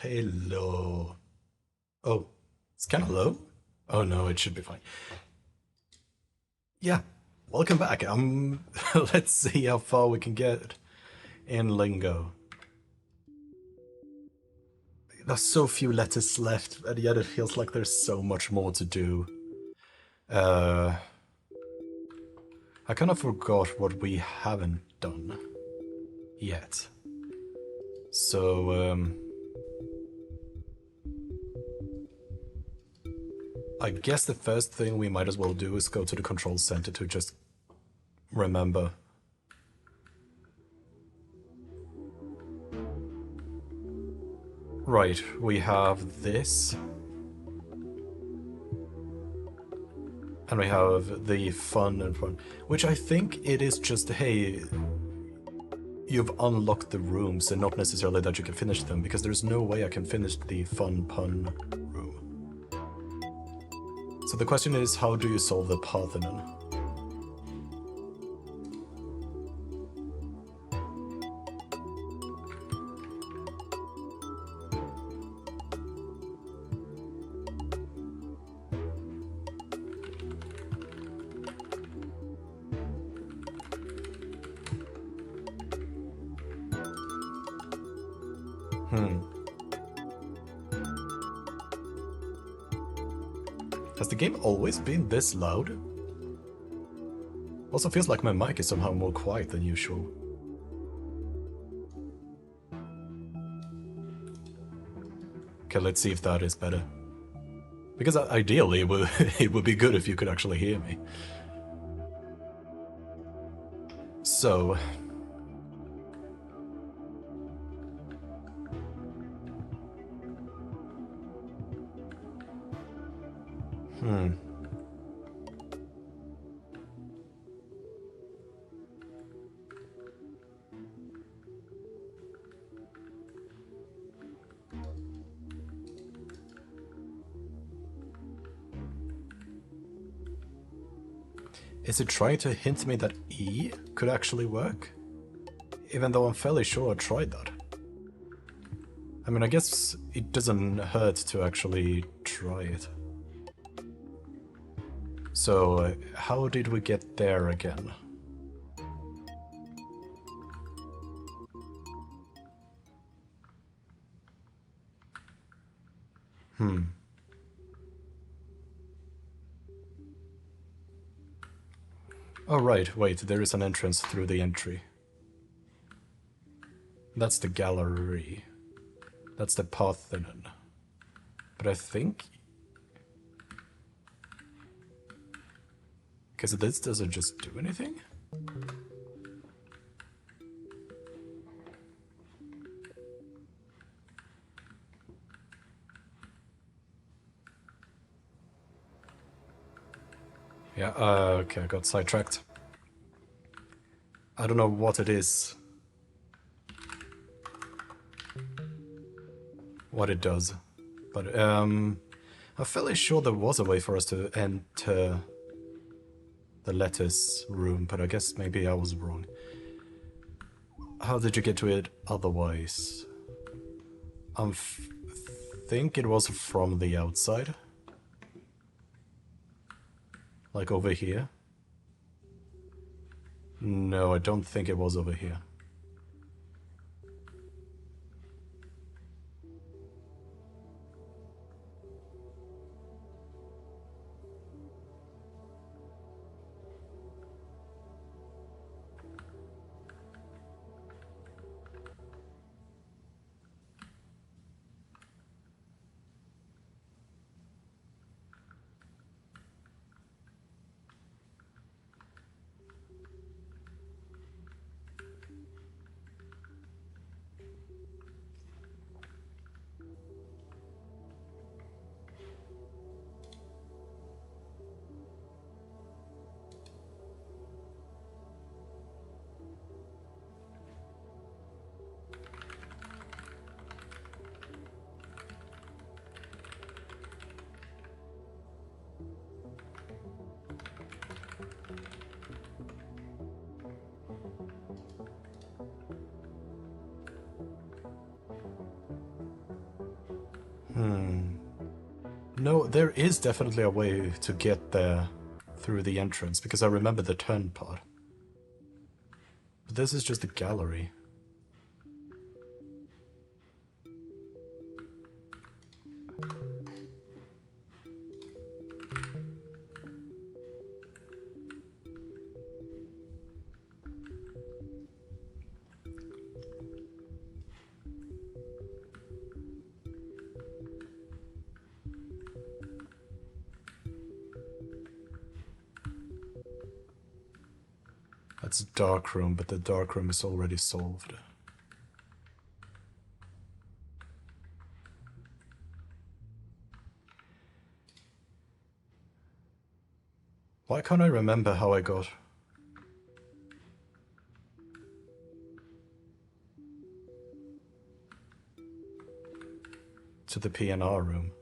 Hello. Oh, it's kind of low. Oh no, it should be fine. Yeah, welcome back. Let's see how far we can get in Lingo. There's so few letters left, and yet it feels like there's so much more to do. Uh, I kind of forgot what we haven't done yet. So, I guess the first thing we might as well do is go to the control center to just remember. Right, we have this. And we have the fun and fun, which I think it is just, hey, you've unlocked the rooms and not necessarily that you can finish them, because there's no way I can finish the fun pun room. So the question is, how do you solve the Parthenon? Has the game always been this loud? Also feels like my mic is somehow more quiet than usual. Okay, let's see if that is better. Because ideally it would be good if you could actually hear me. So... Is it trying to hint me that E could actually work? Even though I'm fairly sure I tried that. I mean, I guess it doesn't hurt to actually try it. So, how did we get there again? Oh right, wait, there is an entrance through the entry. That's the gallery. That's the Parthenon. But I think... because this doesn't just do anything? Yeah, okay, I got sidetracked. I don't know what it is. What it does. But, I'm fairly sure there was a way for us to enter the letters room, but I guess maybe I was wrong. How did you get to it otherwise? I think it was from the outside. Like over here? No, I don't think it was over here. No, there is definitely a way to get there through the entrance, because I remember the turn part. But this is just a gallery. That's a dark room, but the dark room is already solved. Why can't I remember how I got to the P&R room?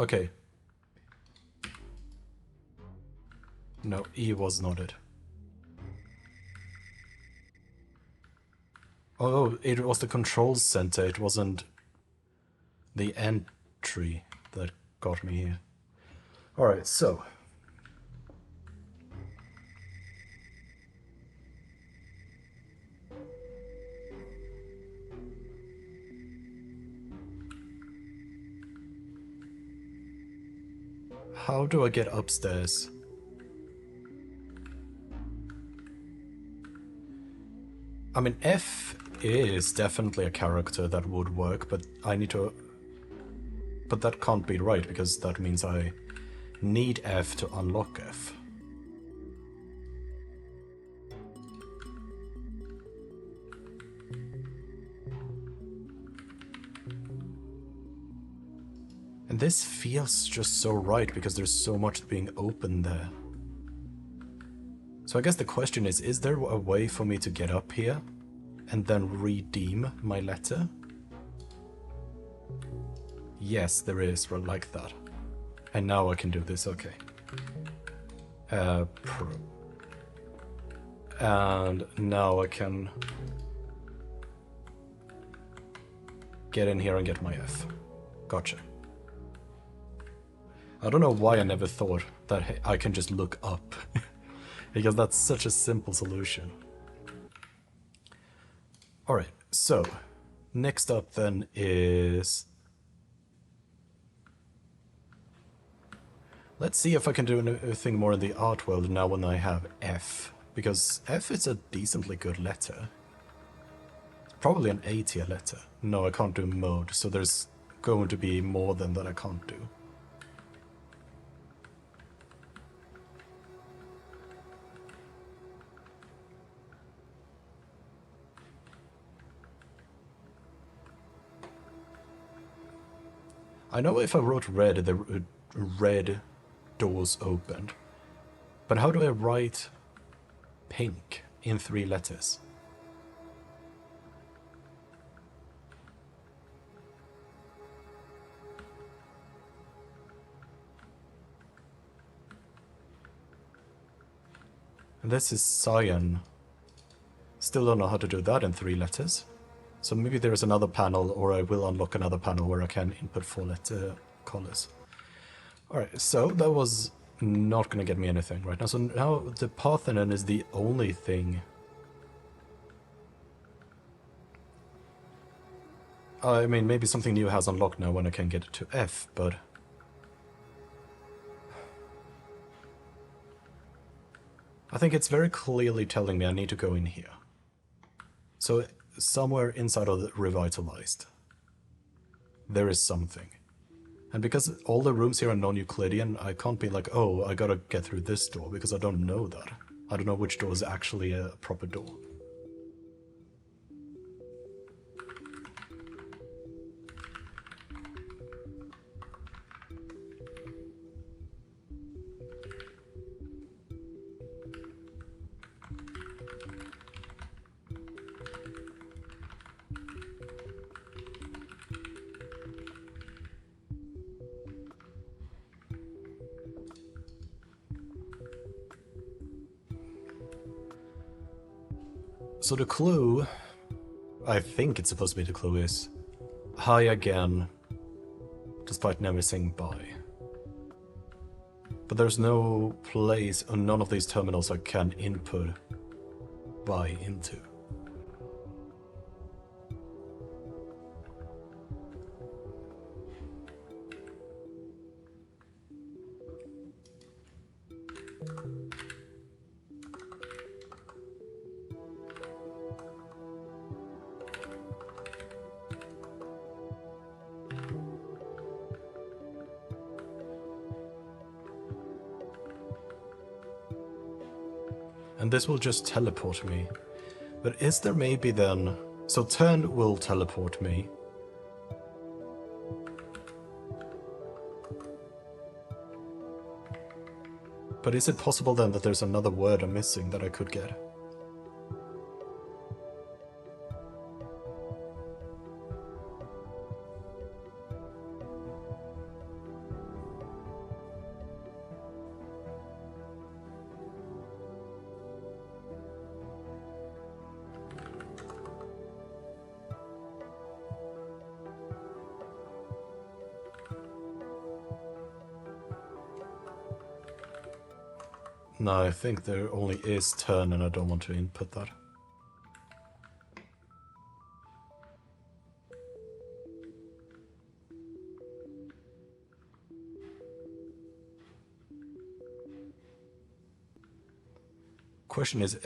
Okay. No, E was not it. Oh, it was the control center, it wasn't the entry that got me here. Alright, so. How do I get upstairs? I mean, F is definitely a character that would work, but I need to... But that can't be right, because that means I need F to unlock F. And this feels just so right, because there's so much being open there. So I guess the question is there a way for me to get up here and then redeem my letter? Yes, there is, like that. And now I can do this, okay. And now I can get in here and get my F. Gotcha. I don't know why I never thought that I can just look up. Because that's such a simple solution. Alright, so next up then is... Let's see if I can do anything more in the art world now when I have F. Because F is a decently good letter. Probably an A tier letter. No, I can't do mode, so there's going to be more than that I can't do. I know if I wrote red, the red doors opened. But how do I write pink in 3 letters? And this is cyan. Still don't know how to do that in 3 letters. So maybe there is another panel, or I will unlock another panel where I can input 4-letter colors. Alright, so that was not going to get me anything right now. So now the Parthenon is the only thing. I mean, maybe something new has unlocked now when I can get it to F, but... I think it's very clearly telling me I need to go in here. So somewhere inside of the Revitalized, there is something. And because all the rooms here are non-Euclidean, I can't be like, oh, I gotta get through this door, because I don't know that. I don't know which door is actually a proper door. So the clue, I think it's supposed to be the clue, is hi again, despite never saying bye. But there's no place on none of these terminals I can input bye into. And this will just teleport me. But is there maybe then... So turn will teleport me. But is it possible then that there's another word I'm missing that I could get? No, I think there only is turn and I don't want to input that. Question is,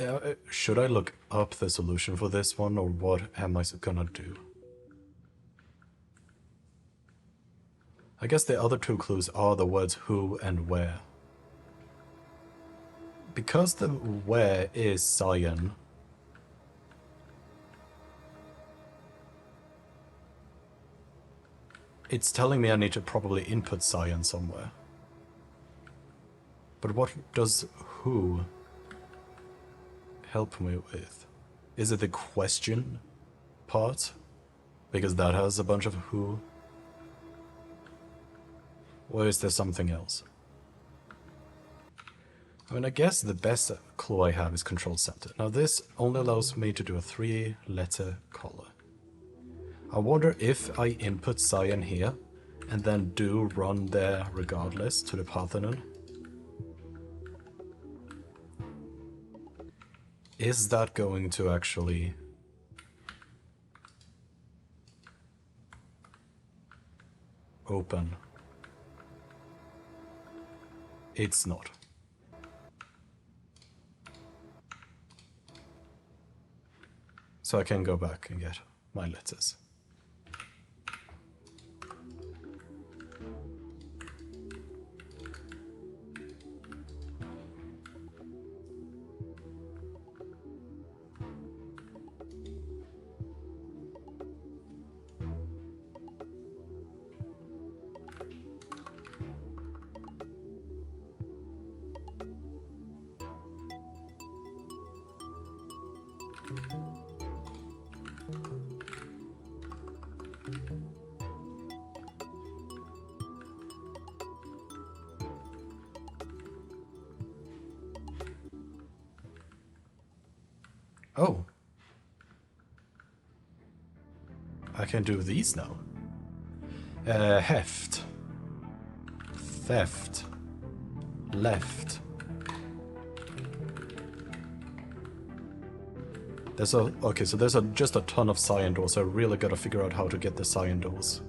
should I look up the solution for this one, or what am I gonna do? I guess the other two clues are the words who and where. Because the where is cyan, it's telling me I need to probably input cyan somewhere. But what does who help me with? Is it the question part? Because that has a bunch of who. Or is there something else? I mean, I guess the best clue I have is control center. Now this only allows me to do a 3-letter color. I wonder if I input cyan here and then do run there regardless to the Parthenon. Is that going to actually open? It's not. So I can go back and get my letters. Oh. I can do these now. Heft. Theft. Left. There's a... Okay, so there's just a ton of cyan doors, so I really gotta figure out how to get the cyan doors.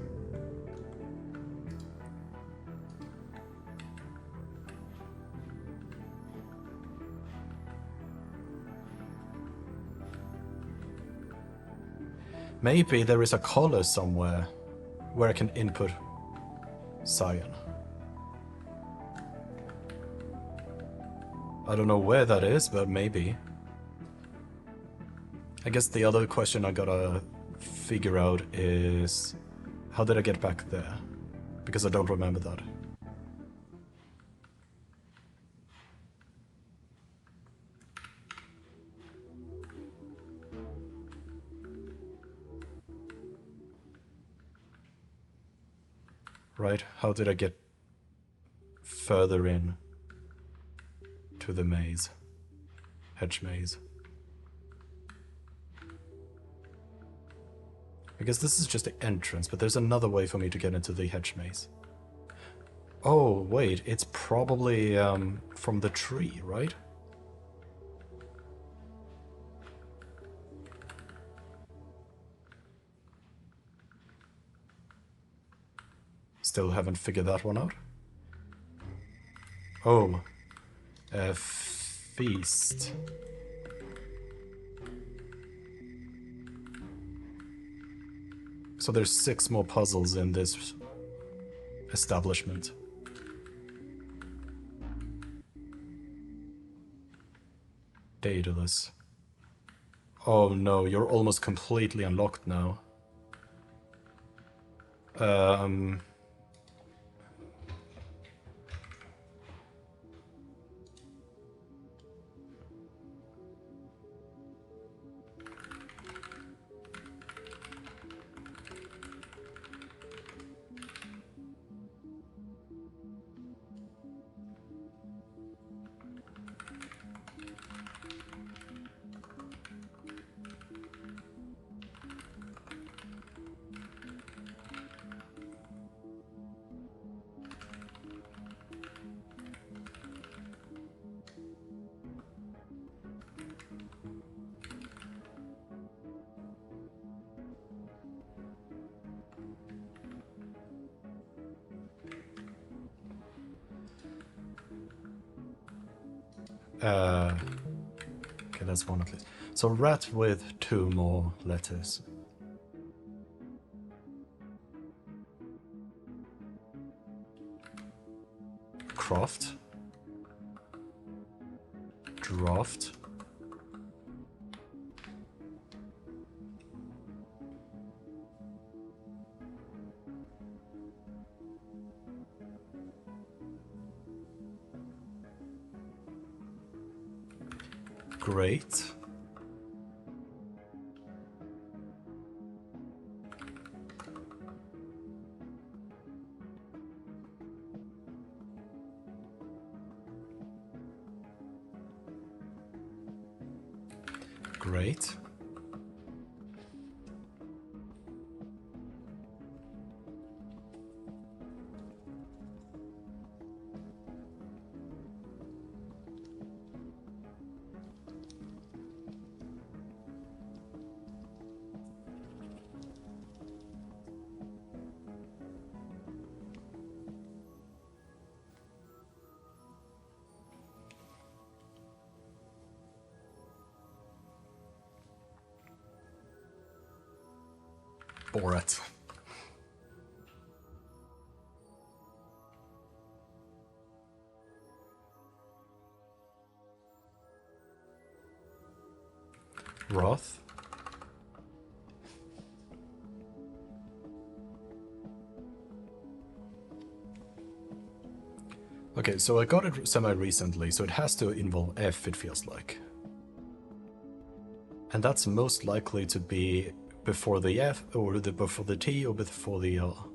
Maybe there is a color somewhere where I can input cyan. I don't know where that is, but maybe. I guess the other question I gotta figure out is how did I get back there? Because I don't remember that. Right? How did I get further in to the maze? Hedge maze. I guess this is just the entrance, but there's another way for me to get into the hedge maze. Oh, wait, it's probably from the tree, right? Still haven't figured that one out. Oh, a feast. So there's 6 more puzzles in this establishment. Daedalus. Oh no, you're almost completely unlocked now. Okay, that's one at least. So rat with 2 more letters. Croft. Draft. Great. Great. Borat. Roth. Okay, so I got it semi-recently, so it has to involve F, it feels like. And that's most likely to be before the F, or before the T, or before the L.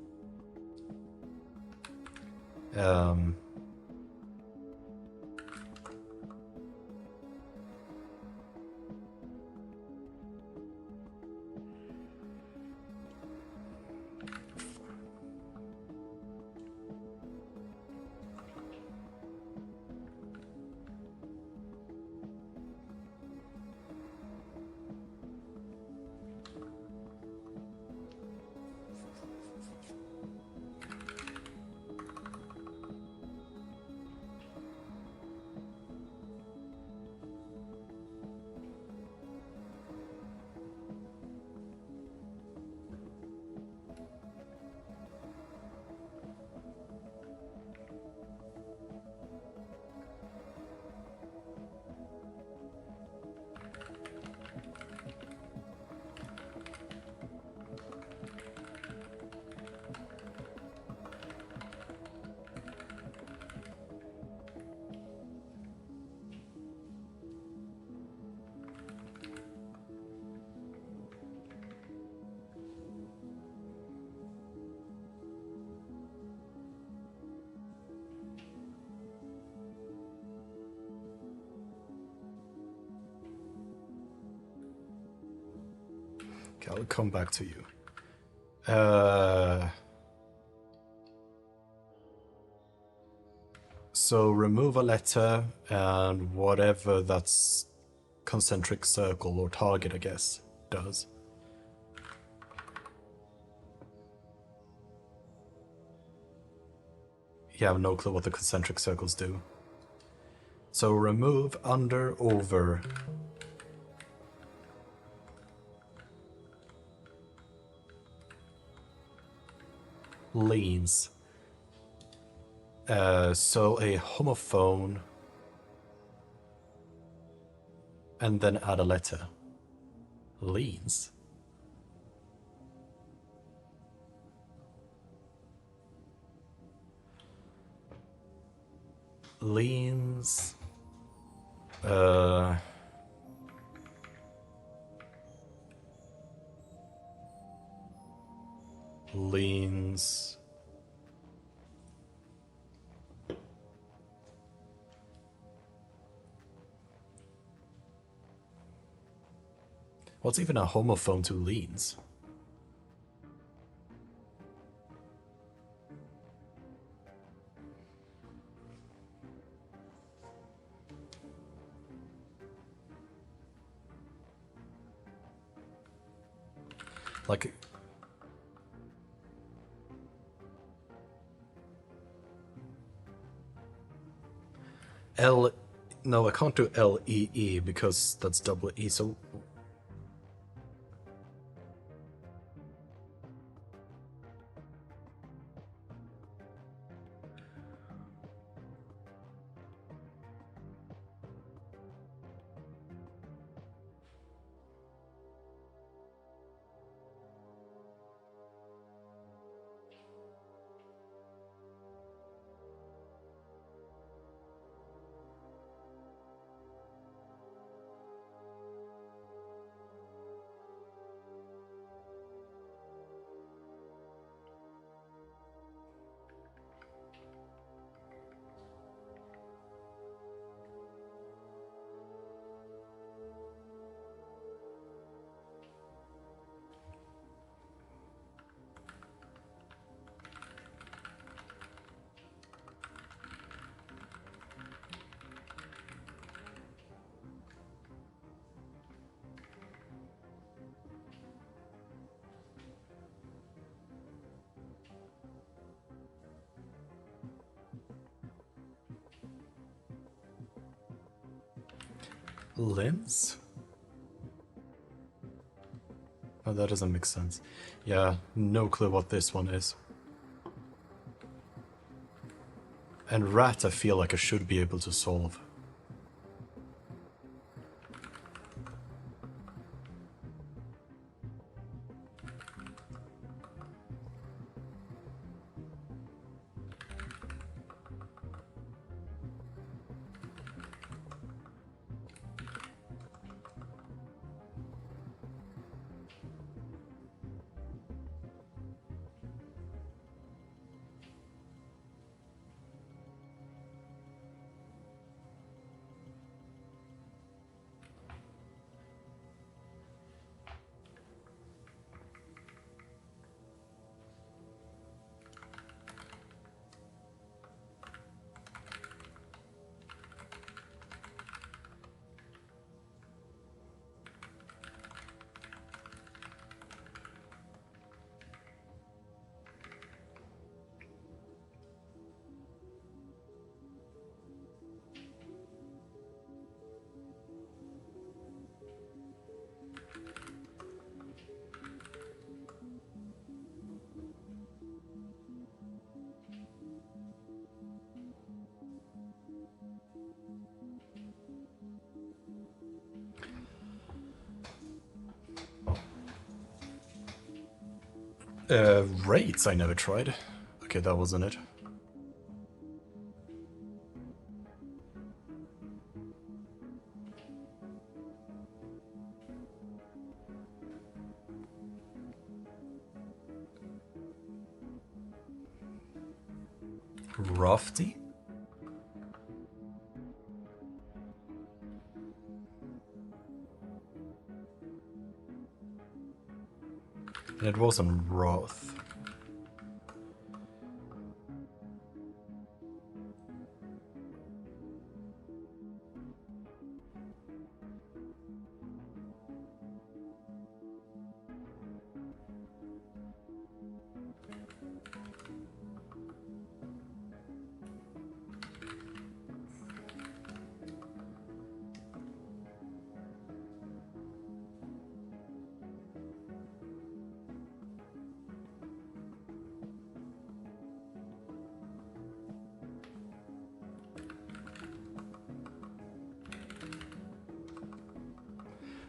Okay, I'll come back to you. So remove a letter and whatever that's concentric circle or target, I guess, does. You have no clue what the concentric circles do. So remove under, over. Leans. So a homophone. And then add a letter. Leans. Leans. Leans. What's even a homophone to leans? Like... L... No, I can't do L-E-E because that's double E, so... Limbs? Oh, that doesn't make sense. Yeah, no clue what this one is. And rat I feel like I should be able to solve. Rates I never tried. Okay, that wasn't it. Rafty? And it wasn't Roth.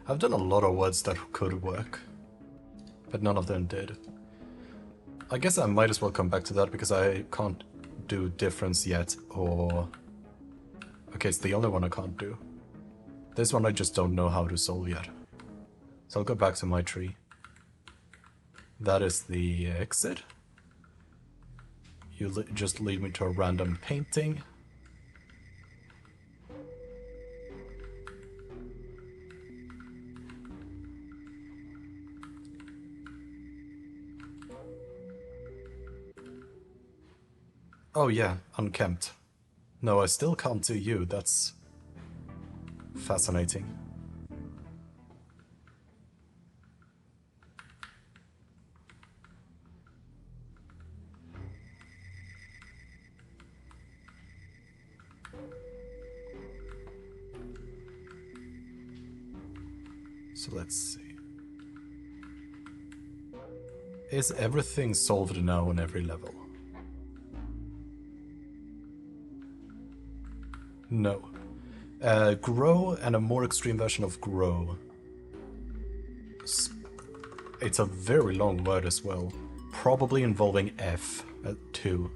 I've done a lot of words that could work, but none of them did. I guess I might as well come back to that because I can't do difference yet, or... Okay, it's the only one I can't do. This one I just don't know how to solve yet. So I'll go back to my tree. That is the exit. You just lead me to a random painting. Oh yeah, unkempt. No, I still can't do you, that's fascinating. So let's see. Is everything solved now on every level? No. Grow and a more extreme version of grow. It's a very long word as well. Probably involving F too.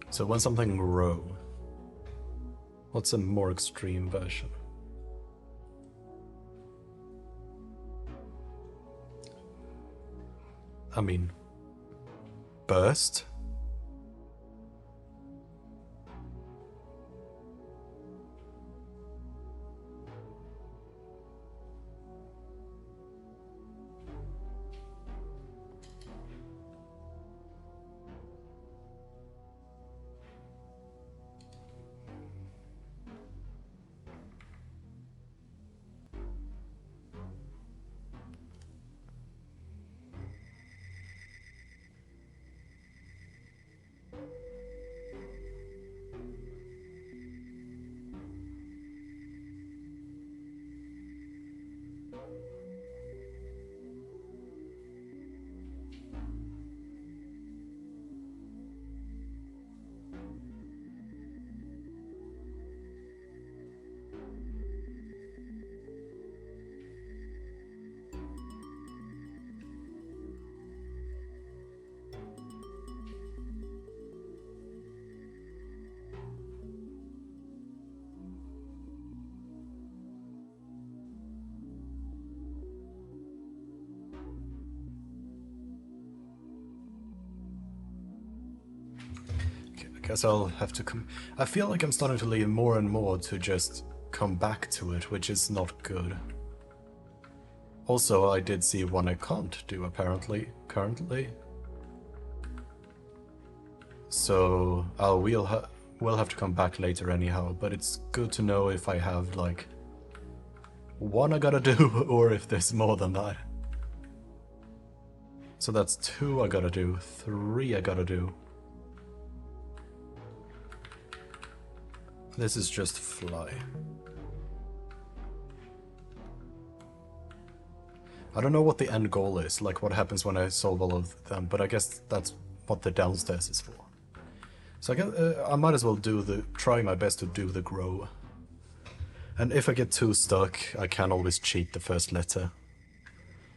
So when something grow, what's a more extreme version? I mean, burst? Guess I'll have to come... I feel like I'm starting to lean more and more to just come back to it, which is not good. Also, I did see one I can't do, apparently, currently. So, we'll have to come back later anyhow, but it's good to know if I have, like, one I gotta do, or if there's more than that. So that's 2 I gotta do, 3 I gotta do. This is just fly. I don't know what the end goal is, like what happens when I solve all of them, but I guess that's what the downstairs is for. So I guess I might as well try my best to do the grow. And if I get too stuck, I can always cheat the first letter.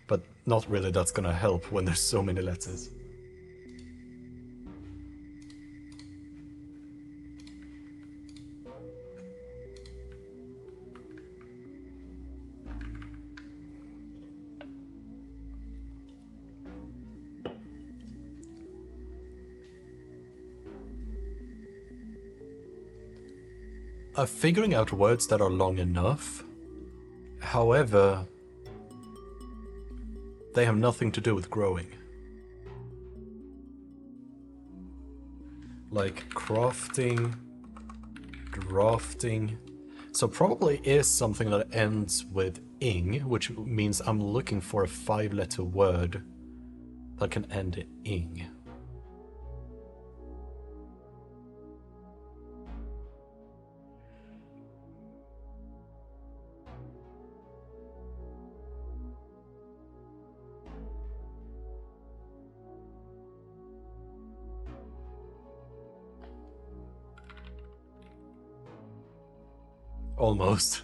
But not really that's gonna help when there's so many letters. figuring out words that are long enough. However, they have nothing to do with growing. Like crafting, drafting. So probably is something that ends with ing, which means I'm looking for a 5-letter word that can end in ing. Almost.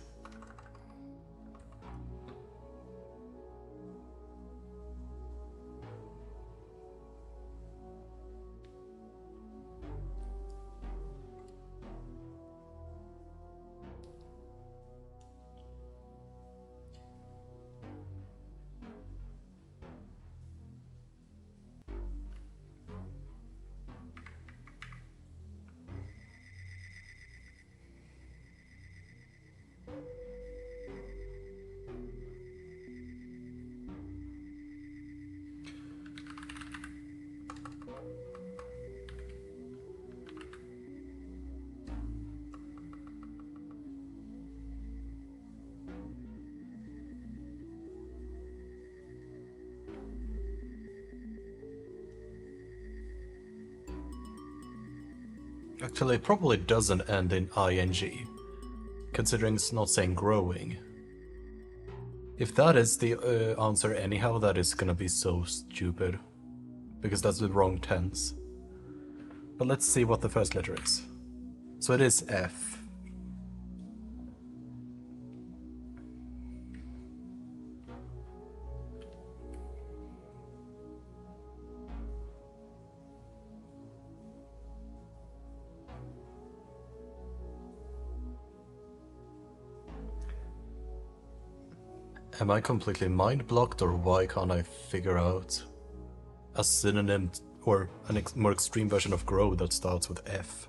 Actually, it probably doesn't end in ing, considering it's not saying growing. If that is the answer anyhow, that is gonna be so stupid. Because that's the wrong tense. But let's see what the first letter is. So it is F. Am I completely mind-blocked, or why can't I figure out a synonym or a more extreme version of grow that starts with F?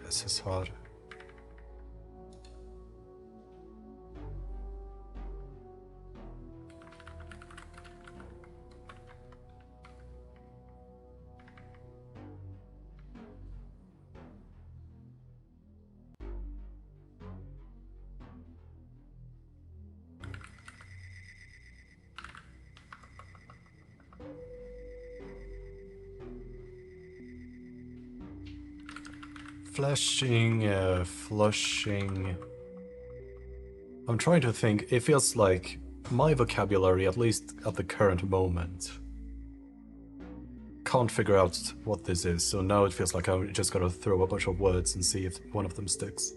This is hard. Flashing, flushing. I'm trying to think. It feels like my vocabulary, at least at the current moment, can't figure out what this is, so now it feels like I'm just gonna throw a bunch of words and see if one of them sticks.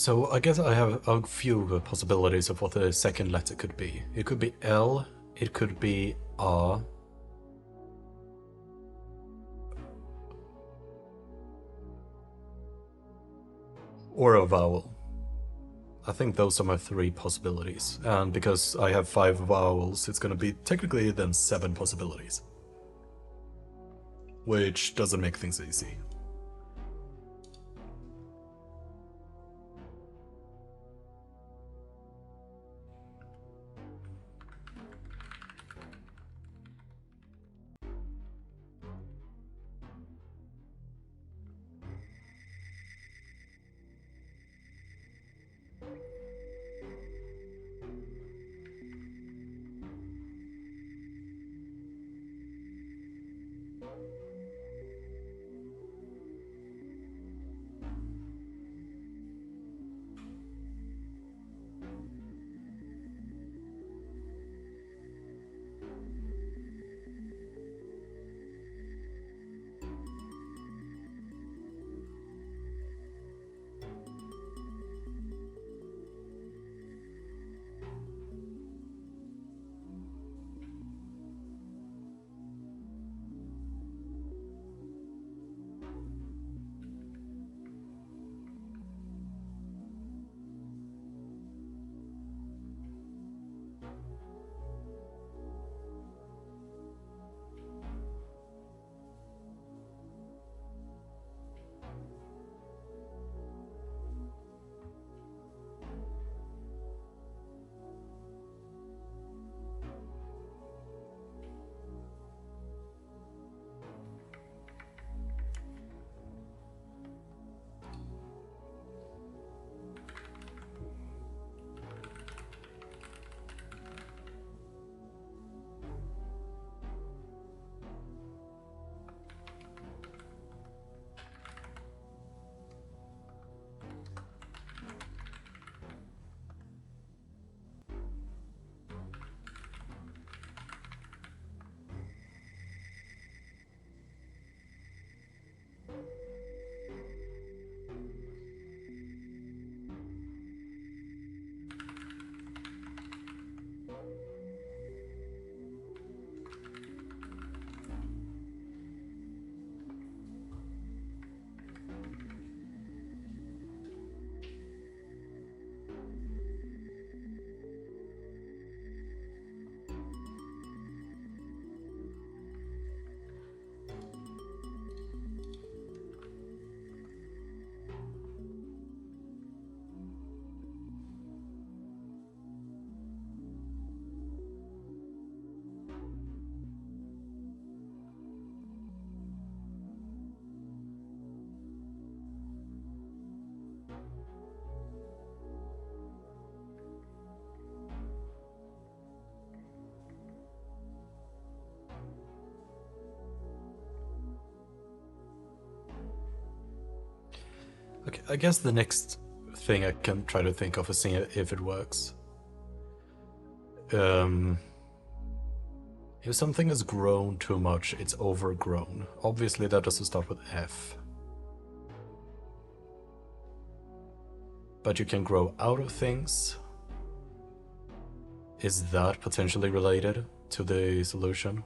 So I guess I have a few possibilities of what the second letter could be. It could be L, it could be R, or a vowel. I think those are my three possibilities. And because I have 5 vowels, it's gonna be technically then 7 possibilities. Which doesn't make things easy. Okay, I guess the next thing I can try to think of is seeing if it works. If something has grown too much, it's overgrown. Obviously that doesn't start with F. But you can grow out of things. Is that potentially related to the solution?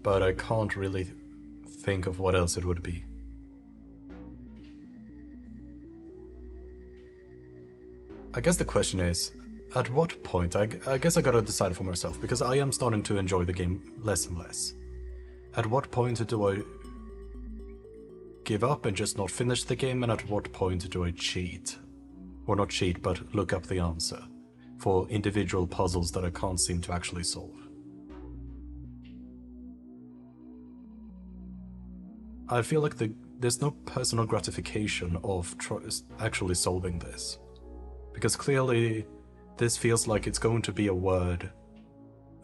But I can't really think of what else it would be. I guess the question is, at what point, I guess I gotta decide for myself, because I am starting to enjoy the game less and less. At what point do I give up and just not finish the game, and at what point do I cheat? Or not cheat, but look up the answer for individual puzzles that I can't seem to actually solve. I feel like there's no personal gratification of actually solving this. Because clearly, this feels like it's going to be a word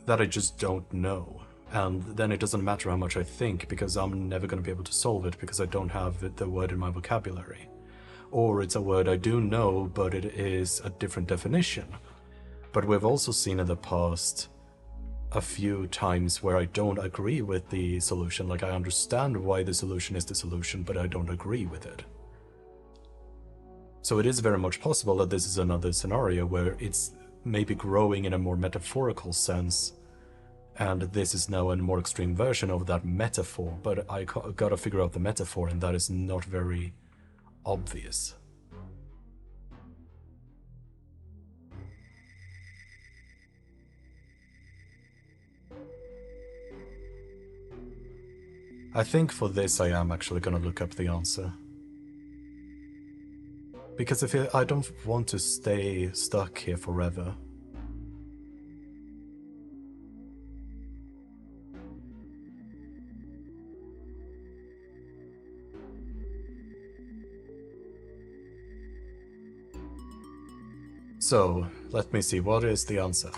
that I just don't know. And then it doesn't matter how much I think, because I'm never going to be able to solve it because I don't have the word in my vocabulary. Or it's a word I do know, but it is a different definition. But we've also seen in the past a few times where I don't agree with the solution. Like, I understand why the solution is the solution, but I don't agree with it. So it is very much possible that this is another scenario where it's maybe growing in a more metaphorical sense, and this is now a more extreme version of that metaphor, but I gotta figure out the metaphor, and that is not very obvious. I think for this I am actually gonna look up the answer. Because if I don't want to stay stuck here forever. So, let me see, what is the answer?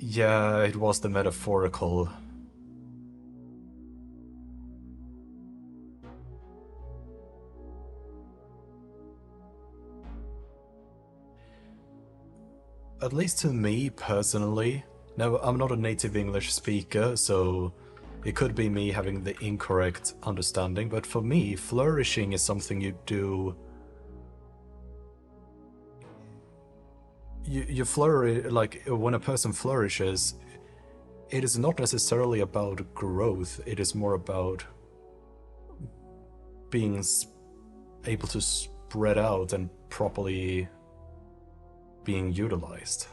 Yeah, it was the metaphorical. At least to me, personally. Now, I'm not a native English speaker, so it could be me having the incorrect understanding, but for me, flourishing is something you do. You flourish, like, when a person flourishes, it is not necessarily about growth, it is more about being able to spread out and properly being utilized.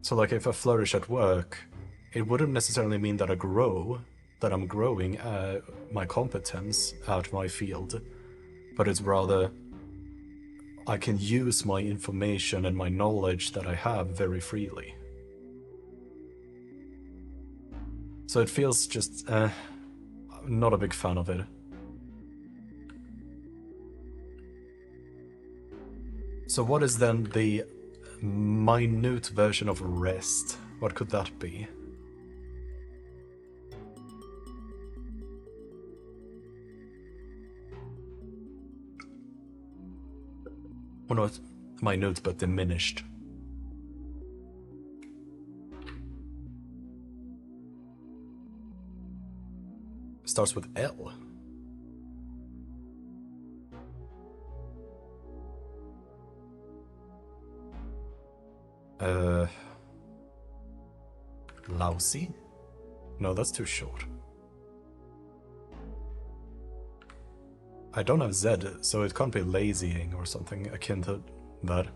So, like, if I flourish at work, it wouldn't necessarily mean that I grow, that I'm growing my competence at my field, but it's rather I can use my information and my knowledge that I have very freely. So it feels just, I'm not a big fan of it. So what is then the minute version of rest? What could that be? Well, not minute, but diminished. Starts with L. Lousy? No, that's too short. I don't have Z, so it can't be lazying or something akin to that.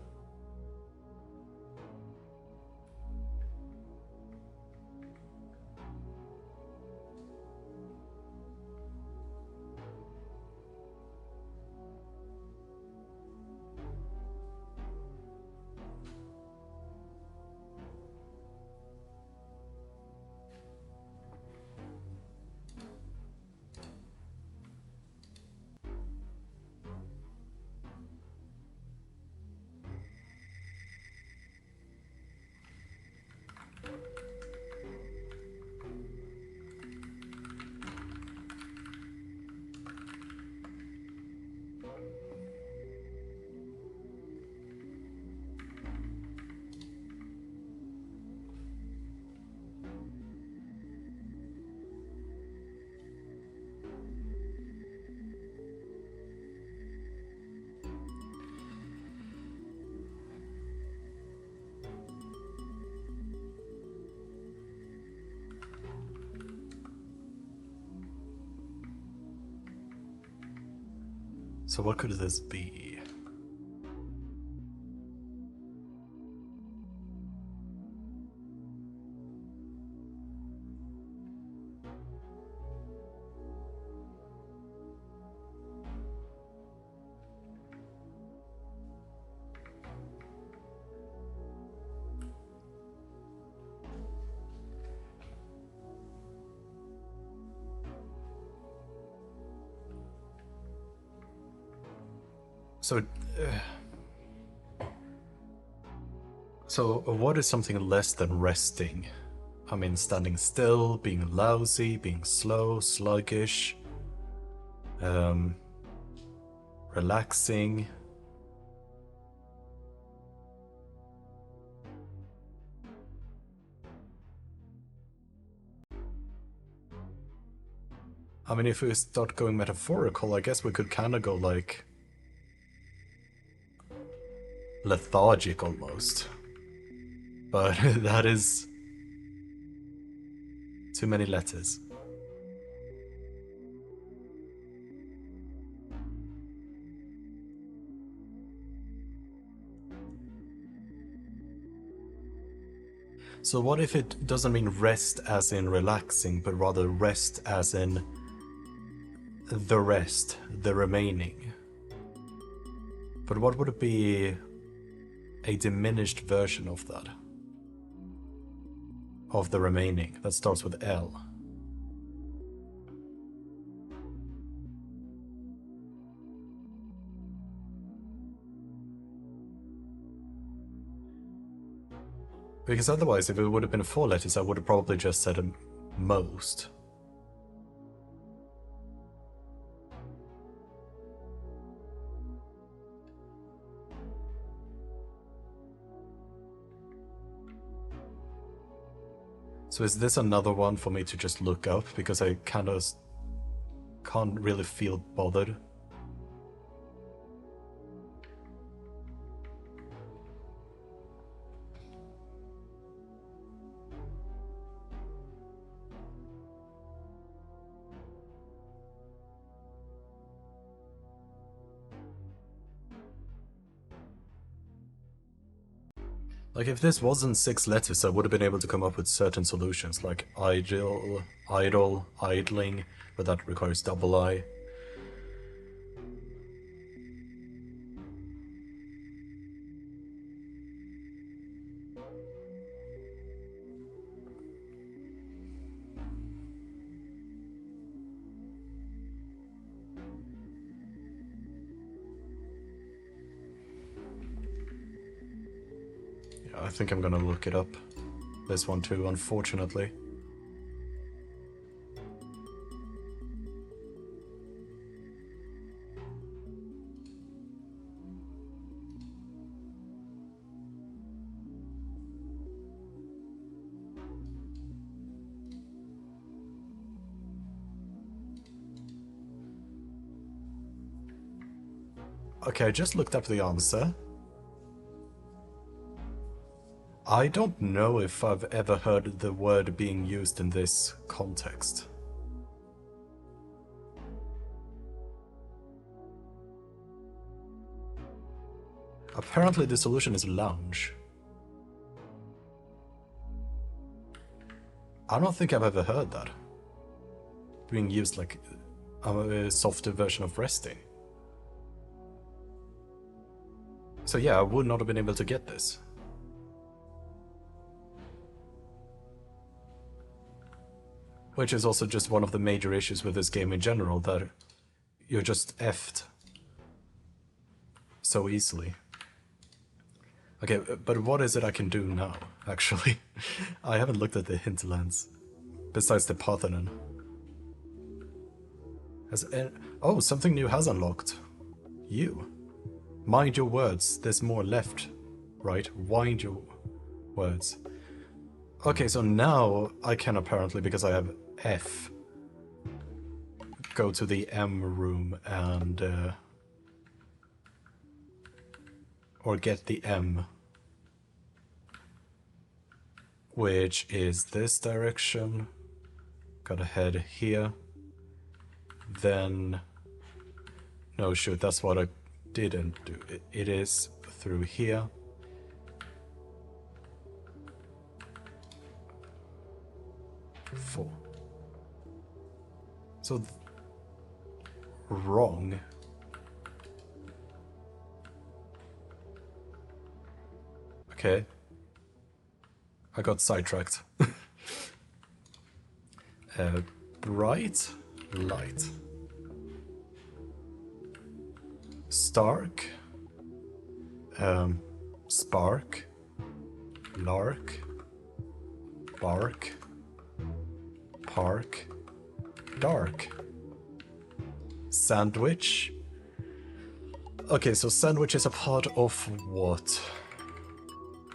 So what could this be? So, so what is something less than resting? I mean, standing still, being lousy, being slow, sluggish, relaxing. I mean, if we start going metaphorical, I guess we could kind of go like lethargic almost. But that is too many letters. So what if it doesn't mean rest as in relaxing, but rather rest as in the rest, the remaining? But what would it be a diminished version of that? Of the remaining, that starts with L. Because otherwise, if it would have been 4 letters, I would have probably just said most. So is this another one for me to just look up? Because I kind of can't really feel bothered. Like, if this wasn't 6 letters, I would have been able to come up with certain solutions, like idle, idle, idling, but that requires double I. Yeah, I think I'm gonna look it up. This one too, unfortunately. Okay, I just looked up the answer. I don't know if I've ever heard the word being used in this context. Apparently the solution is lounge. I don't think I've ever heard that being used like a softer version of resting. So yeah, I would not have been able to get this. Which is also just one of the major issues with this game in general, that you're just effed so easily. Okay, but what is it I can do now, actually? I haven't looked at the hinterlands, besides the Parthenon. Oh, something new has unlocked. You. Mind your words, there's more left, right? Wind your words. Okay, so now I can apparently, because I have F, go to the M room and or get the M, which is this direction. Gotta head here. Then, no, shoot, that's what I didn't do. It is through here. Four. So, wrong. Okay. I got sidetracked. Bright light. Stark Spark. Lark. Bark. Park. Dark. Sandwich. Okay, so sandwich is a part of what?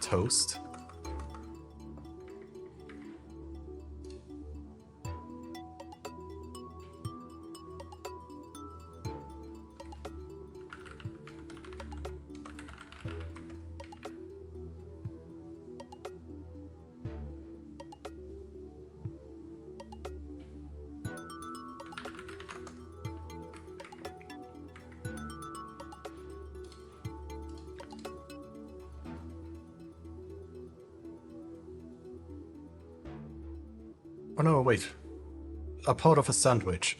Toast? Oh no, wait. A part of a sandwich.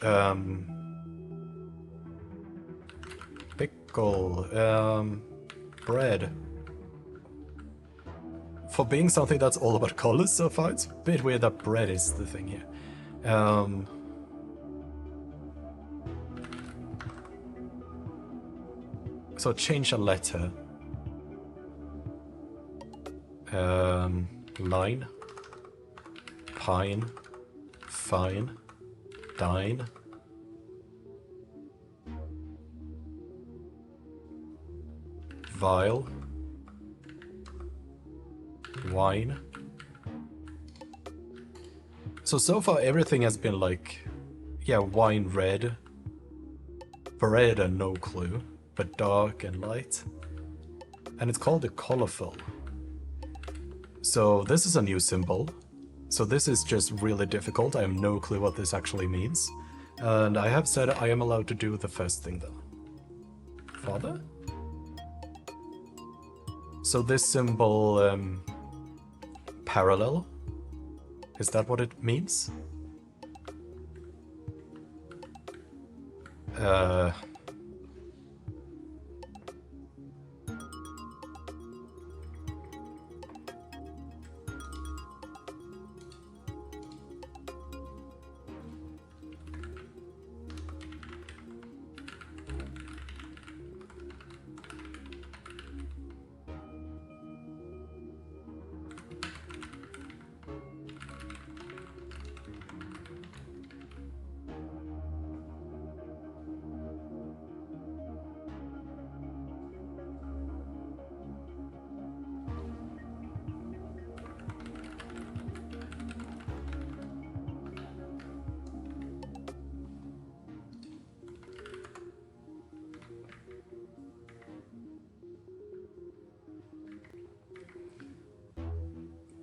Pickle. Bread. For being something that's all about colors so far, it's a bit weird that bread is the thing here. So change a letter. Line. Pine. Fine. Dine. Vile. Wine. So far everything has been like, yeah, wine red. Bread and no clue, but dark and light. And it's called a colorful. So this is a new symbol. So this is just really difficult. I have no clue what this actually means. And I have said I am allowed to do the first thing though. Father? So this symbol, parallel? Is that what it means?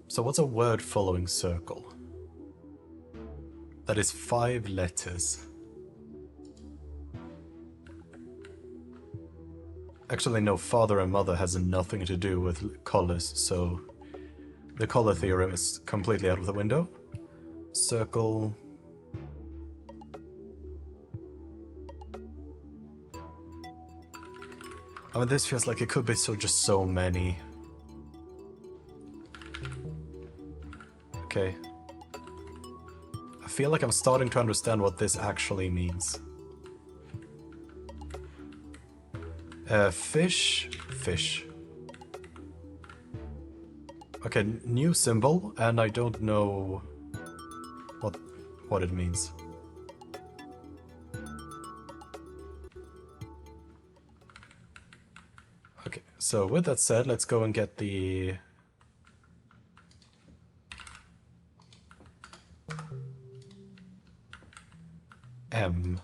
So what's a word following circle? That is 5 letters. Actually, no, father and mother has nothing to do with colors, so the color theorem is completely out of the window. Circle. I mean, this feels like it could be just so many. Okay. I feel like I'm starting to understand what this actually means. Fish. Fish. Okay, new symbol, and I don't know what it means. Okay, so with that said, let's go and get the... M.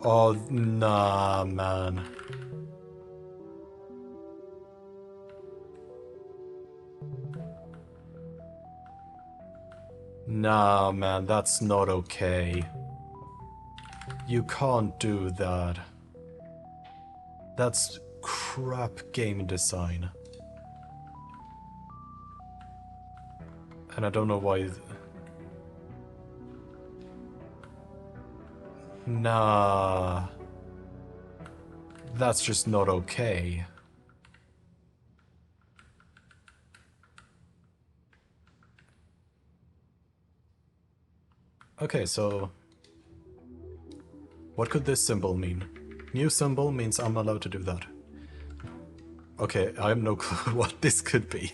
Oh, nah, man. Nah, man, that's not okay. You can't do that. That's crap game design. And I don't know why... Nah. That's just not okay. Okay, so what could this symbol mean? New symbol means I'm allowed to do that. Okay, I have no clue what this could be.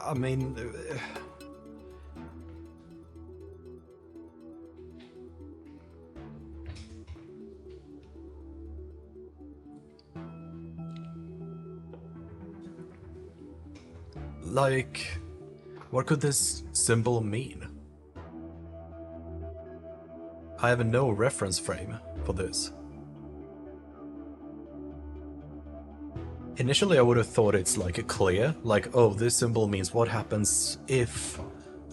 I mean, like, what could this symbol mean? I have no reference frame for this. Initially, I would have thought it's like a clear, like, oh, this symbol means what happens if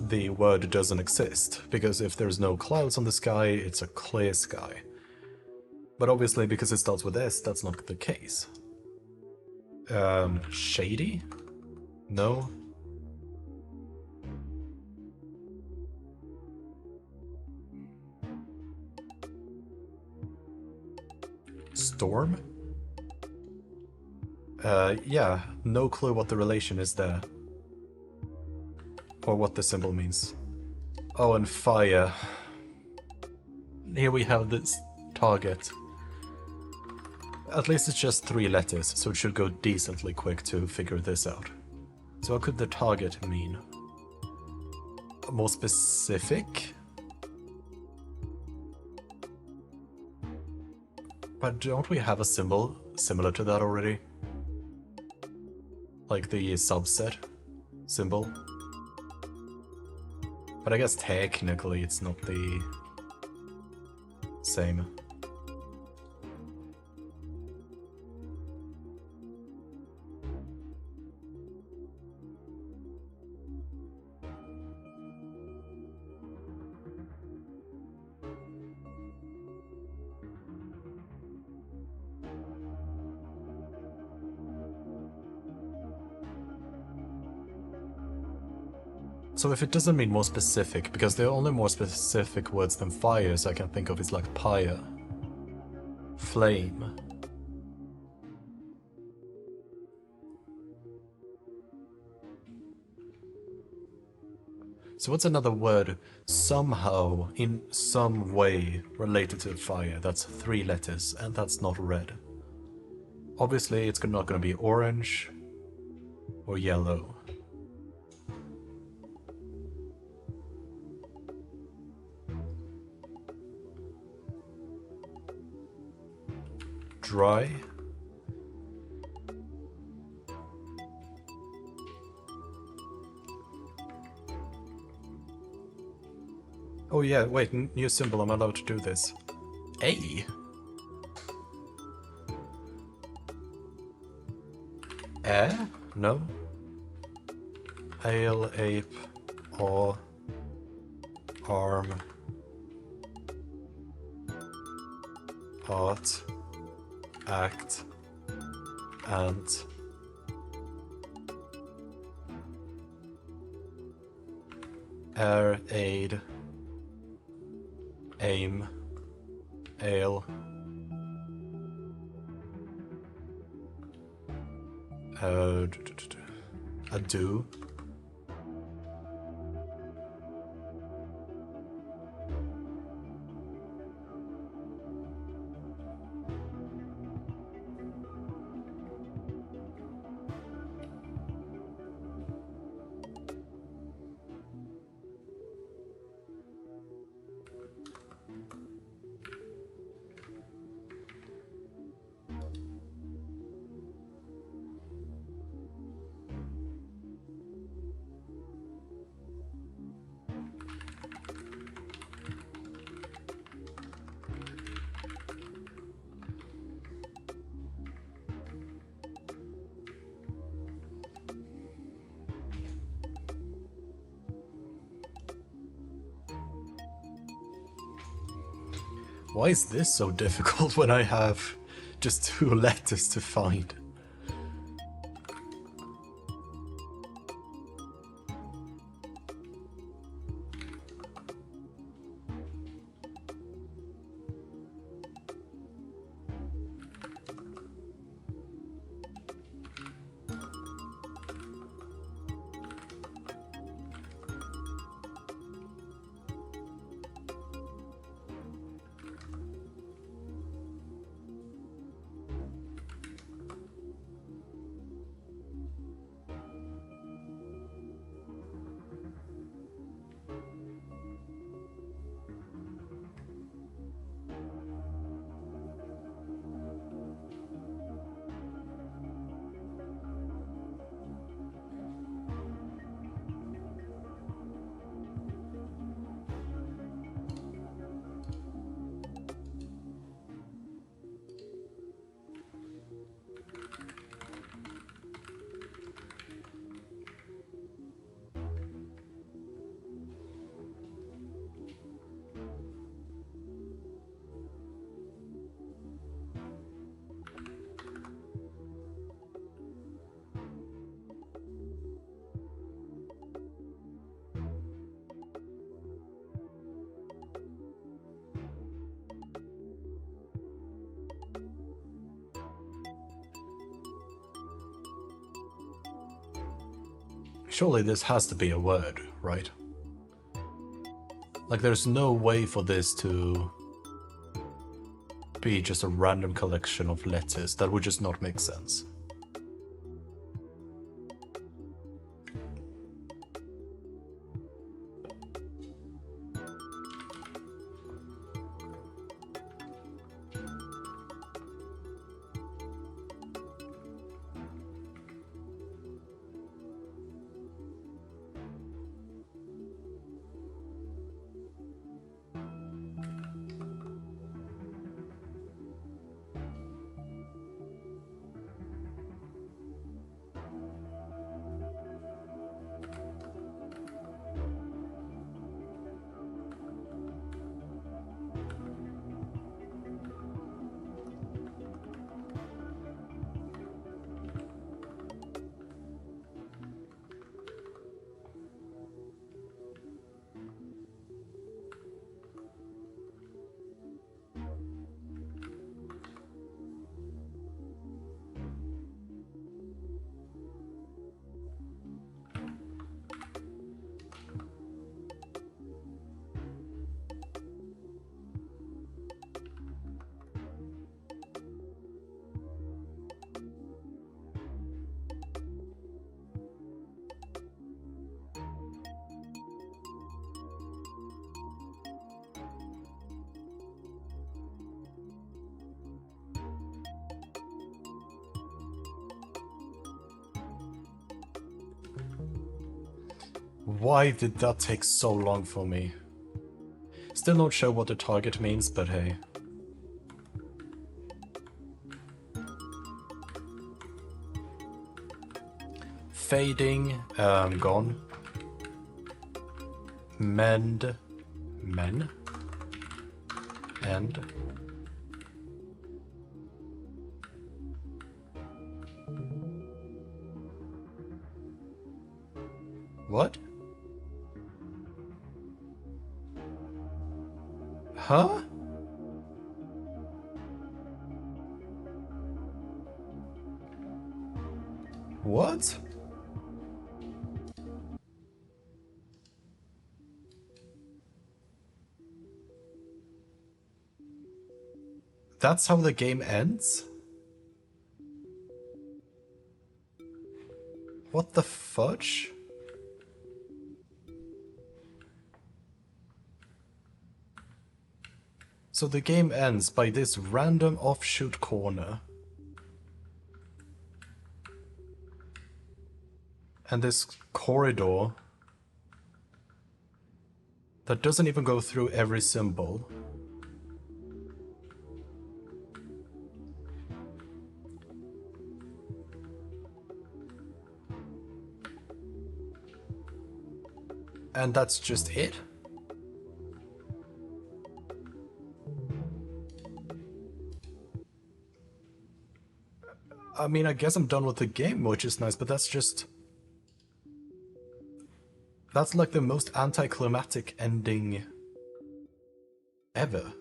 the word doesn't exist, because if there's no clouds on the sky, it's a clear sky. But obviously, because it starts with S, that's not the case. Shady? No. Storm? Yeah, no clue what the relation is there. Or what the symbol means. Oh, and fire. Here we have this target. At least it's just 3 letters, so it should go decently quick to figure this out. So what could the target mean? More specific? But don't we have a symbol similar to that already? Like the subset symbol? But I guess technically it's not the same. So if it doesn't mean more specific, because the only more specific words than fires I can think of is like pyre, flame. So what's another word somehow, in some way, related to fire that's 3 letters and that's not red? Obviously it's not going to be orange or yellow. Dry. Oh yeah, wait, new symbol, I'm allowed to do this. A? No. Ale, ape, or arm, art, act, and air, aid, aim, ale, ado. Why is this so difficult when I have just 2 letters to find? Surely this has to be a word, right? Like, there's no way for this to be just a random collection of letters. That would just not make sense. Why did that take so long for me? Still not sure what the target means, but hey. Fading, gone. Mend, men. End. What? Huh? What? That's how the game ends? What the fudge? So the game ends by this random offshoot corner. And this corridor that doesn't even go through every symbol. And that's just it? I mean, I guess I'm done with the game, which is nice, but that's just... That's like the most anticlimactic ending ever.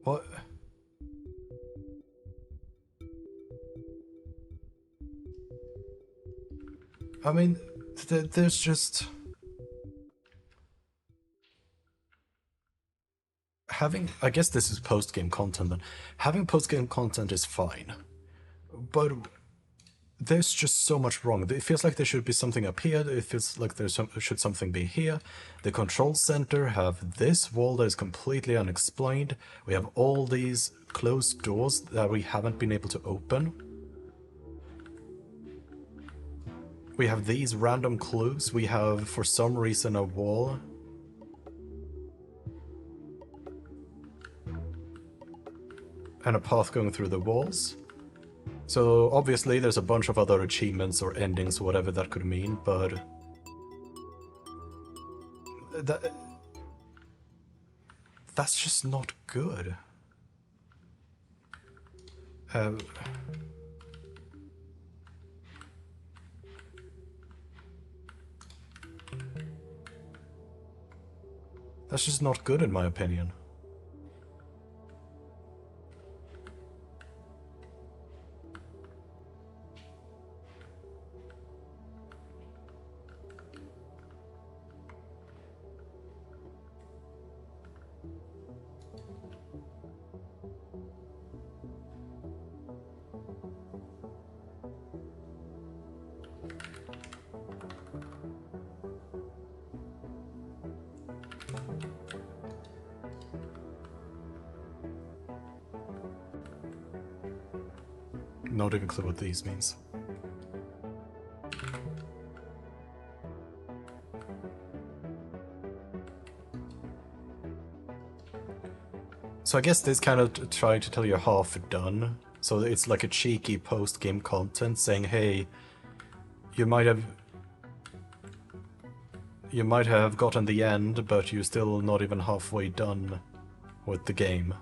What? I mean, there's just... I guess this is post-game content, then. Having post-game content is fine. But there's just so much wrong. It feels like there should be something up here. It feels like should something be here. The control center have this wall that is completely unexplained. We have all these closed doors that we haven't been able to open. We have these random clues. We have, for some reason, a wall. And a path going through the walls. So, obviously, there's a bunch of other achievements or endings or whatever that could mean, but... That's just not good. That's just not good in my opinion. Not even a clue what these means. So I guess this kind of tried to tell you half done. So it's like a cheeky post-game content saying, hey, you might have gotten the end, but you're still not even halfway done with the game.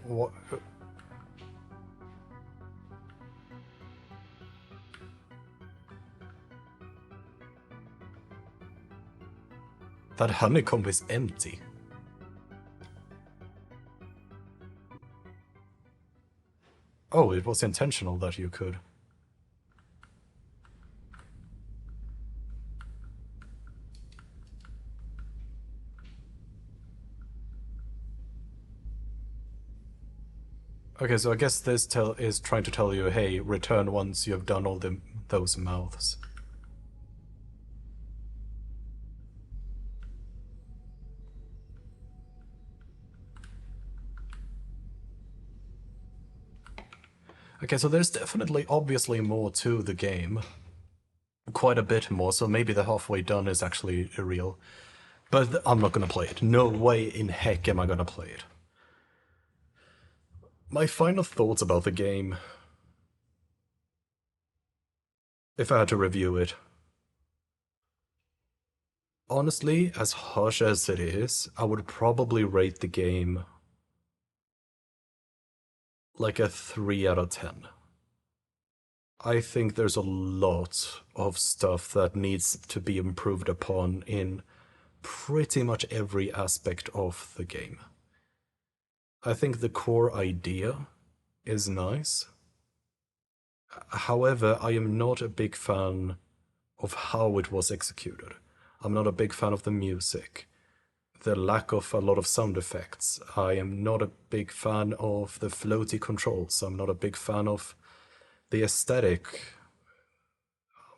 What? That honeycomb is empty. Oh, it was intentional that you could. Okay, so I guess this is trying to tell you, hey, return once you have done all those mouths. Okay, so there's definitely, obviously more to the game. Quite a bit more, so maybe the halfway done is actually real. But I'm not gonna play it. No way in heck am I gonna play it. My final thoughts about the game, if I had to review it. Honestly, as harsh as it is, I would probably rate the game like a 3 out of 10. I think there's a lot of stuff that needs to be improved upon in pretty much every aspect of the game. I think the core idea is nice. However, I am not a big fan of how it was executed. I'm not a big fan of the music, the lack of a lot of sound effects. I am not a big fan of the floaty controls. I'm not a big fan of the aesthetic.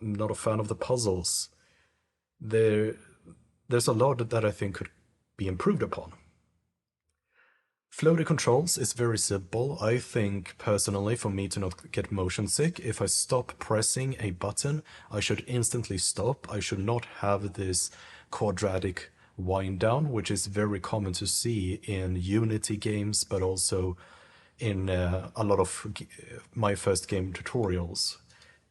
I'm not a fan of the puzzles. There's a lot that I think could be improved upon. Floaty controls is very simple. I think, personally, for me to not get motion sick, if I stop pressing a button, I should instantly stop. I should not have this quadratic wind down, which is very common to see in Unity games, but also in a lot of my first game tutorials.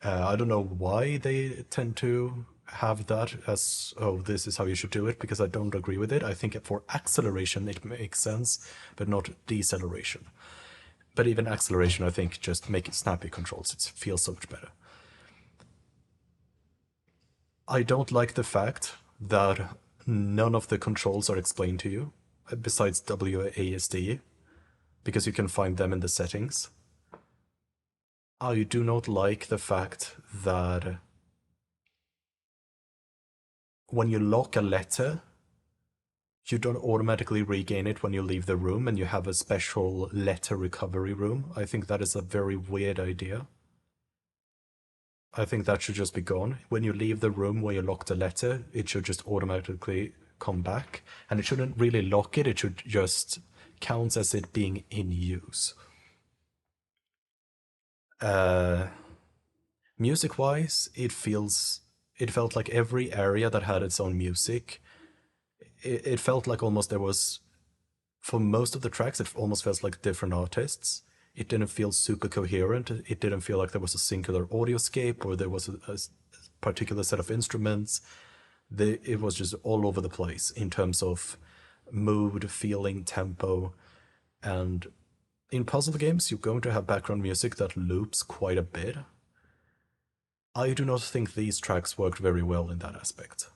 I don't know why they tend to have that as, oh, this is how you should do it, because I don't agree with it. I think for acceleration it makes sense, but not deceleration. But even acceleration, I think, just make it snappy controls. It feels so much better. I don't like the fact that none of the controls are explained to you, besides WASD, because you can find them in the settings. I do not like the fact that when you lock a letter, you don't automatically regain it when you leave the room and you have a special letter recovery room. I think that is a very weird idea. I think that should just be gone. When you leave the room where you locked a letter, it should just automatically come back. And it shouldn't really lock it, it should just count as it being in use. Music-wise, it felt like every area that had its own music, it felt like almost there was, for most of the tracks, it almost felt like different artists. It didn't feel super coherent. It didn't feel like there was a singular audioscape or there was a particular set of instruments. It was just all over the place in terms of mood, feeling, tempo. And in puzzle games, you're going to have background music that loops quite a bit. I do not think these tracks worked very well in that aspect.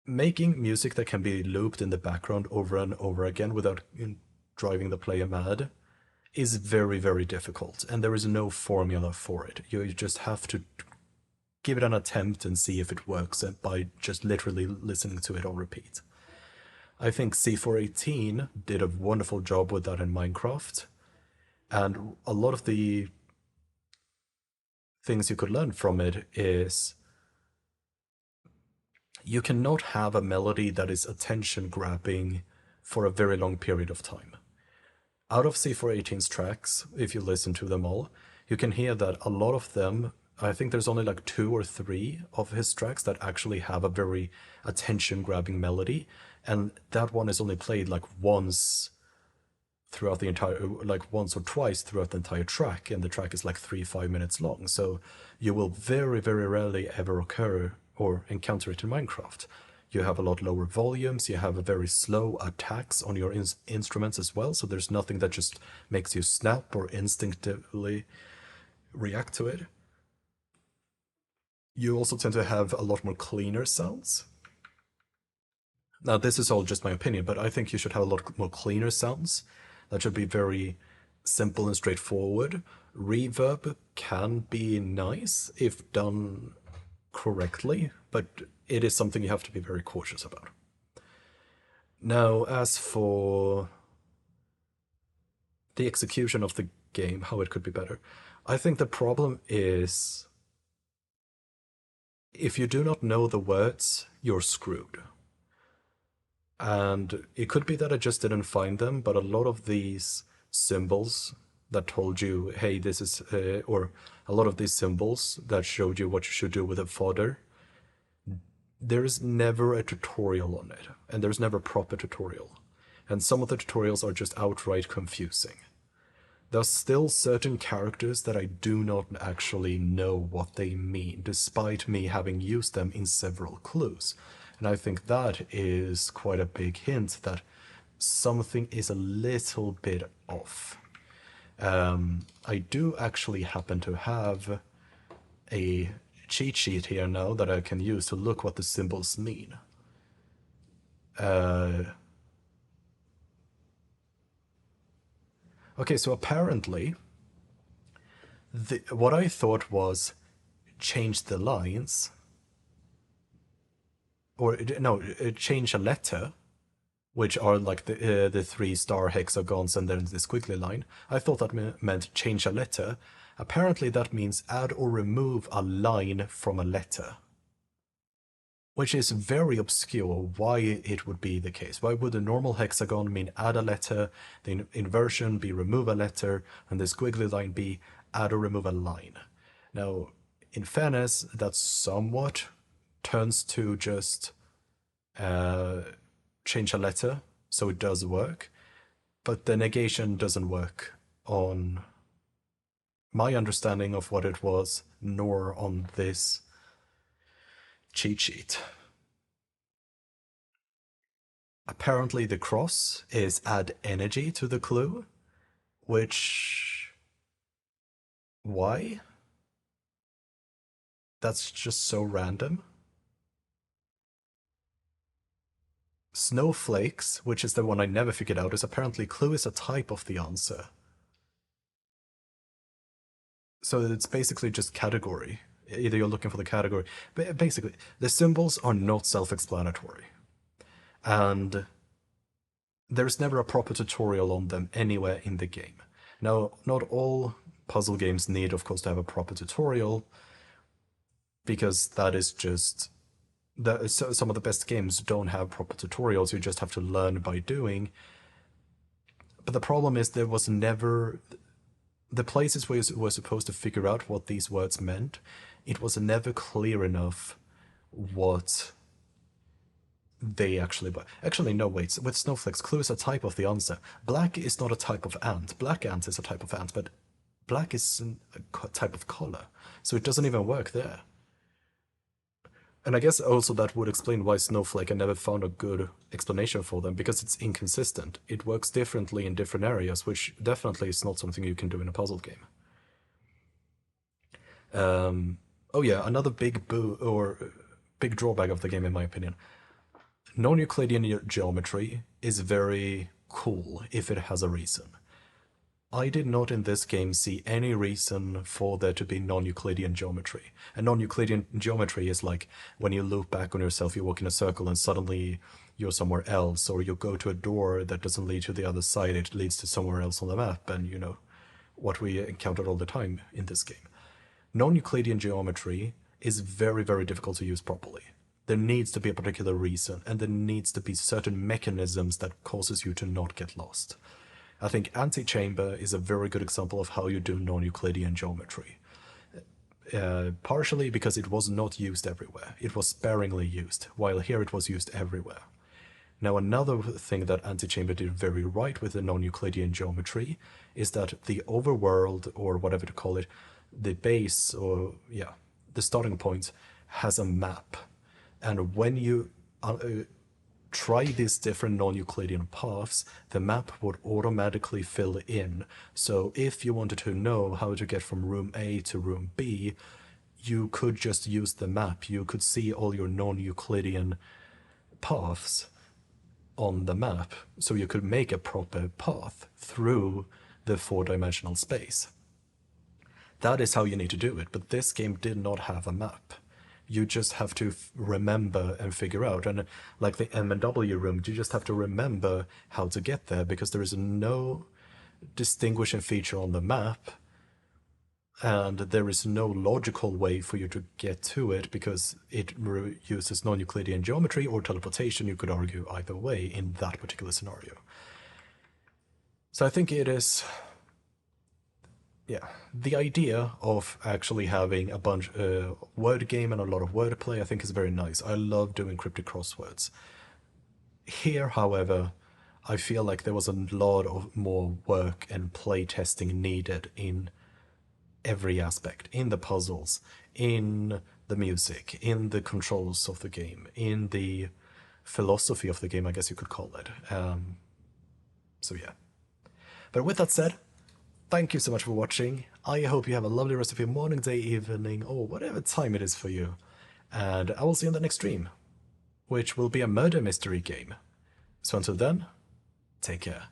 Making music that can be looped in the background over and over again without driving the player mad is very, very difficult, and there is no formula for it. You just have to give it an attempt and see if it works by just literally listening to it on repeat. I think C418 did a wonderful job with that in Minecraft, and a lot of the things you could learn from it is you cannot have a melody that is attention grabbing for a very long period of time. Out of C418's tracks, if you listen to them all, you can hear that a lot of them, I think there's only like 2 or 3 of his tracks that actually have a very attention grabbing melody, and that one is only played like once throughout the entire, like once or twice throughout the entire track, and the track is like 3-5 minutes long, so you will very, very rarely ever occur or encounter it in Minecraft. You have a lot lower volumes, you have a very slow attacks on your instruments as well, so there's nothing that just makes you snap or instinctively react to it. You also tend to have a lot more cleaner sounds. Now, this is all just my opinion, but I think you should have a lot more cleaner sounds. That should be very simple and straightforward. Reverb can be nice if done correctly, but it is something you have to be very cautious about. Now, as for the execution of the game, how it could be better, I think the problem is if you do not know the words, you're screwed. And it could be that I just didn't find them, but a lot of these symbols that told you, hey, this is, or a lot of these symbols that showed you what you should do with a fodder, there's never a tutorial on it, and there's never a proper tutorial. And some of the tutorials are just outright confusing. There's still certain characters that I do not actually know what they mean, despite me having used them in several clues. And I think that is quite a big hint that something is a little bit off. I do actually happen to have a cheat sheet here now that I can use to look what the symbols mean. Okay, so apparently, what I thought was change the lines, or no, change a letter, which are like the 3-star hexagons and then the squiggly line. I thought that meant change a letter. Apparently that means add or remove a line from a letter. Which is very obscure why it would be the case. Why would a normal hexagon mean add a letter, the inversion be remove a letter, and the squiggly line be add or remove a line? Now, in fairness, that somewhat turns to just change a letter so it does work, but the negation doesn't work on my understanding of what it was, nor on this cheat sheet. Apparently the cross is add energy to the clue, which... why? That's just so random. Snowflakes, which is the one I never figured out, is apparently clue is a type of the answer. So it's basically just category. Either you're looking for the category. But basically, the symbols are not self-explanatory. And there's never a proper tutorial on them anywhere in the game. Now, not all puzzle games need, of course, to have a proper tutorial, because that is just... some of the best games don't have proper tutorials, you just have to learn by doing. But the problem is there was never... the places where you were supposed to figure out what these words meant, it was never clear enough what they actually were. Actually, no, wait. With snowflakes, clue is a type of the answer. Black is not a type of ant. Black ant is a type of ant, but black is a type of color. So it doesn't even work there. And I guess also that would explain why Snowflake, I never found a good explanation for them, because it's inconsistent. It works differently in different areas, which definitely is not something you can do in a puzzle game. Oh yeah, another big big drawback of the game, in my opinion. Non-Euclidean geometry is very cool if it has a reason. I did not in this game see any reason for there to be non-Euclidean geometry. And non-Euclidean geometry is like when you loop back on yourself, you walk in a circle and suddenly you're somewhere else, or you go to a door that doesn't lead to the other side, it leads to somewhere else on the map, and you know, what we encountered all the time in this game. Non-Euclidean geometry is very, very difficult to use properly. There needs to be a particular reason, and there needs to be certain mechanisms that causes you to not get lost. I think Antechamber is a very good example of how you do non-Euclidean geometry. Partially because it was not used everywhere. It was sparingly used, while here it was used everywhere. Now another thing that Antechamber did very right with the non-Euclidean geometry is that the overworld, or whatever to call it, the base, or yeah, the starting point, has a map. And when you try these different non-Euclidean paths, the map would automatically fill in. So if you wanted to know how to get from room A to room B, you could just use the map. You could see all your non-Euclidean paths on the map, so you could make a proper path through the four-dimensional space. That is how you need to do it, but this game did not have a map. You just have to remember and figure out. And like the M&W room, you just have to remember how to get there, because there is no distinguishing feature on the map, and there is no logical way for you to get to it, because it uses non-Euclidean geometry or teleportation. You could argue either way in that particular scenario. So I think it is... yeah, the idea of actually having a bunch word game and a lot of wordplay I think is very nice. I love doing cryptic crosswords. Here, however, I feel like there was a lot of more work and play testing needed in every aspect. In the puzzles, in the music, in the controls of the game, in the philosophy of the game, I guess you could call it. So yeah. But with that said, thank you so much for watching. I hope you have a lovely rest of your morning, day, evening, or whatever time it is for you. And I will see you in the next stream, which will be a murder mystery game. So until then, take care.